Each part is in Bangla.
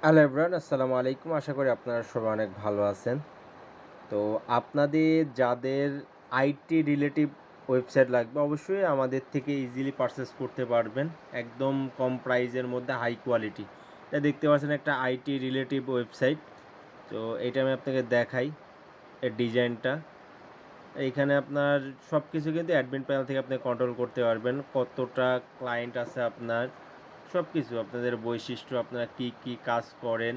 হ্যালো এভরিওয়ান, আসসালামু আলাইকুম। আশা করি আপনারা সবাই অনেক ভালো আছেন। তো আপনাদের যাদের আইটি রিলেটিভ ওয়েবসাইট লাগবে অবশ্যই আমাদের থেকে ইজিলি পারচেস করতে পারবেন। একদম কম প্রাইসের মধ্যে হাই কোয়ালিটি। এটা দেখতে পাচ্ছেন একটা আইটি রিলেটিভ ওয়েবসাইট। তো এইটা আমি আপনাকে দেখাই এর ডিজাইনটা। এইখানে আপনার সব কিছু কিন্তু অ্যাডমিন প্যানেল থেকে আপনি কন্ট্রোল করতে পারবেন। কতটা ক্লায়েন্ট আছে আপনার, সব কিছু আপনাদের বৈশিষ্ট্য, আপনারা কী কী কাজ করেন,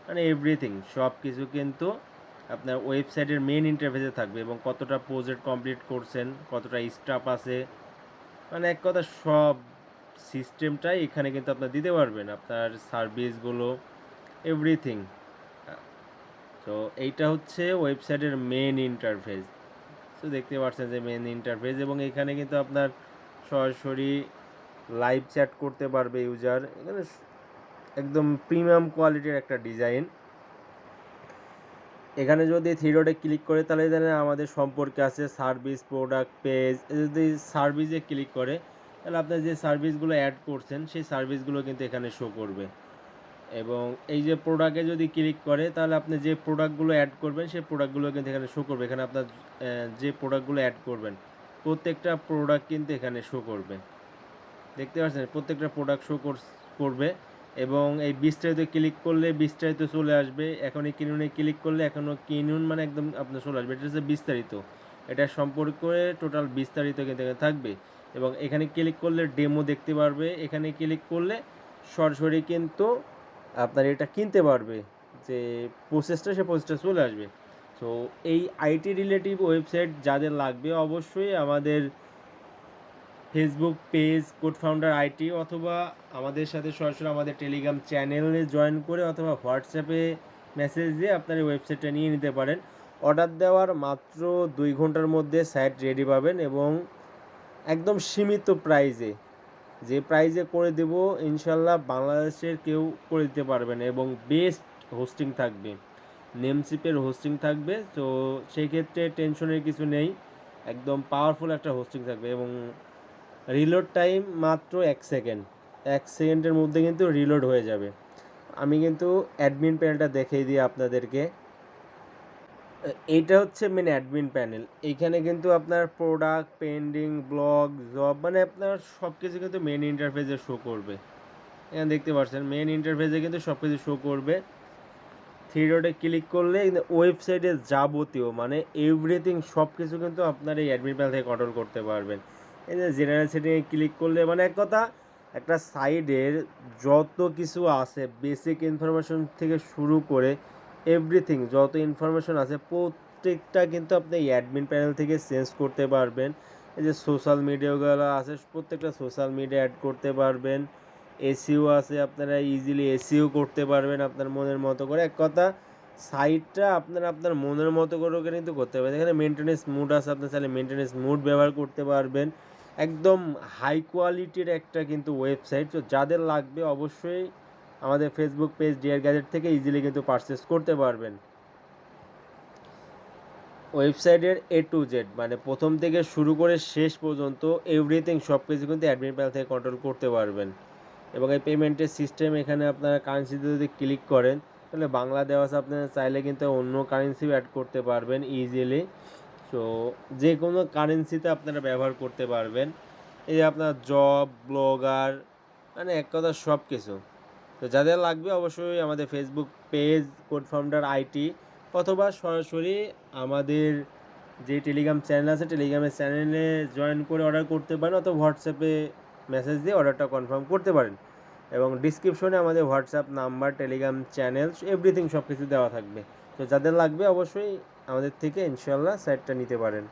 মানে এভরিথিং সব কিছু কিন্তু আপনার ওয়েবসাইটের মেইন ইন্টারফেসে থাকবে এবং কতটা প্রজেক্ট কমপ্লিট করছেন, কতটা স্টাফ আছে, মানে এক কথা সব সিস্টেমটাই এখানে কিন্তু আপনার দিতে পারবেন, আপনার সার্ভিসগুলো এভরিথিং। তো এইটা হচ্ছে ওয়েবসাইটের মেইন ইন্টারফেস। তো দেখতে পাচ্ছেন যে মেইন ইন্টারফেস, এবং এখানে কিন্তু আপনার সরাসরি লাইভ চ্যাট করতে পারবে ইউজার। এখানে একদম প্রিমিয়াম কোয়ালিটির একটা ডিজাইন। এখানে যদি থ্রি ডটে ক্লিক করে তাহলে এখানে আমাদের সম্পর্কে আছে সার্ভিস, প্রোডাক্ট, পেজ। যদি সার্ভিসে ক্লিক করে তাহলে আপনার যে সার্ভিসগুলো অ্যাড করছেন সেই সার্ভিসগুলো কিন্তু এখানে শো করবে। এবং এই যে প্রোডাক্টে যদি ক্লিক করে তাহলে আপনি যে প্রোডাক্টগুলো অ্যাড করবেন সেই প্রোডাক্টগুলো কিন্তু এখানে শো করবে। এখানে আপনার যে প্রোডাক্টগুলো অ্যাড করবেন প্রত্যেকটা প্রোডাক্ট কিন্তু এখানে শো করবে। দেখতে পাচ্ছেন প্রত্যেকটা প্রোডাক্ট শো করবে। এবং এই বিস্তারিত ক্লিক করলে বিস্তারিত চলে আসবে। এখন এই কিনুনে ক্লিক করলে এখনও কিনুন মানে একদম আপনার চলে আসবে। এটা হচ্ছে বিস্তারিত, এটা সম্পর্কে টোটাল বিস্তারিত কিন্তু এখানে থাকবে। এবং এখানে ক্লিক করলে ডেমো দেখতে পারবে। এখানে ক্লিক করলে সরাসরি কিন্তু আপনার এটা কিনতে পারবে, যে প্রসেসটা সে প্রসেসটা চলে আসবে। সো এই আইটি রিলেটিভ ওয়েবসাইট যাদের লাগবে অবশ্যই আমাদের Facebook page code founder IT, অথবা আমাদের সাথে সরাসরি আমাদের টেলিগ্রাম চ্যানেলে জয়েন করে অথবা হোয়াটসঅ্যাপে মেসেজ দিয়ে আপনার এই ওয়েবসাইটটা নিয়ে নিতে পারেন। অর্ডার দেওয়ার মাত্র 2 ঘন্টার মধ্যে সাইট রেডি পাবেন এবং একদম সীমিত প্রাইজে, যে প্রাইজে করে দেব ইনশাল্লাহ বাংলাদেশের কেউ করে দিতে পারবে না। এবং বেস্ট হোস্টিং থাকবে, নেমসিপের হোস্টিং থাকবে। তো সেই ক্ষেত্রে টেনশনের কিছু নেই, একদম পাওয়ারফুল একটা হোস্টিং থাকবে। এবং রিলোড টাইম মাত্র 1 সেকেন্ড, 1 সেকেন্ডের মধ্যে কিন্তু রিলোড হয়ে যাবে। আমি কিন্তু অ্যাডমিন প্যানেলটা দেখিয়ে দিই আপনাদেরকে। এইটা হচ্ছে মেন অ্যাডমিন প্যানেল। এইখানে কিন্তু আপনার প্রোডাক্ট, পেন্ডিং, ব্লগ, জব, মানে আপনার সব কিছু কিন্তু মেন ইন্টারফেসে শো করবে। এখানে দেখতে পাচ্ছেন মেন ইন্টারফেসে কিন্তু সব কিছু শো করবে। থ্রি ডটে ক্লিক করলে ওয়েবসাইটের যাবতীয় মানে এভরিথিং সব কিছু কিন্তু আপনার এই অ্যাডমিন প্যানেল থেকে কন্ট্রোল করতে পারবেন। এই যে জেনারেল সেটিংয়ে ক্লিক করলে মানে এক কথা একটা সাইডের যত কিছু আছে বেসিক ইনফরমেশন থেকে শুরু করে এভরিথিং যত ইনফরমেশন আছে প্রত্যেকটা কিন্তু আপনি এই অ্যাডমিন প্যানেল থেকে চেঞ্জ করতে পারবেন। এই যে সোশ্যাল মিডিয়াগুলো আছে প্রত্যেকটা সোশ্যাল মিডিয়া অ্যাড করতে পারবেন। এসইও আছে, আপনারা ইজিলি এসইও করতে পারবেন আপনার মনের মতো করে। এক কথা সাইটটা আপনারা আপনার মনের মতো করে কিন্তু করতে পারবেন। এখানে মেনটেনেন্স মুড আছে, আপনি চাইলে মেনটেনেন্স মুড ব্যবহার করতে পারবেন। একদম হাই কোয়ালিটির একটা কিন্তু ওয়েবসাইট। তো যাদের লাগবে অবশ্যই আমাদের ফেসবুক পেজ ডিয়ার গ্যাজেট থেকে ইজিলি কিন্তু পারচেস করতে পারবেন। ওয়েবসাইটের এ টু জেড মানে প্রথম থেকে শুরু করে শেষ পর্যন্ত এভরিথিং সব কিছু কিন্তু অ্যাডমিন প্যানেল থেকে কন্ট্রোল করতে পারবেন। এবং এই পেমেন্টের সিস্টেম এখানে আপনারা কারেন্সিতে যদি ক্লিক করেন তাহলে বাংলা দেওয়া আছে, আপনারা চাইলে কিন্তু অন্য কারেন্সিও অ্যাড করতে পারবেন ইজিলি। সো যে কোনো কারেন্সিতে আপনারা ব্যবহার করতে পারবেন। এই যে আপনার জব, ব্লগার, মানে এক কথা সব কিছু। তো যাদের লাগবে অবশ্যই আমাদের Facebook page code founder IT, অথবা সরাসরি আমাদের যে টেলিগ্রাম চ্যানেল আছে টেলিগ্রামের চ্যানেলে জয়েন করে অর্ডার করতে পারেন, অথবা হোয়াটসঅ্যাপে মেসেজ দিয়ে অর্ডারটা কনফার্ম করতে পারেন। এবং ডিসক্রিপশনে আমাদের WhatsApp number, Telegram channel everything সব কিছু দেওয়া থাকবে। তো যাদের লাগবে অবশ্যই আমাদের থেকে ইনশাল্লাহ সাইটটা নিতে পারেন।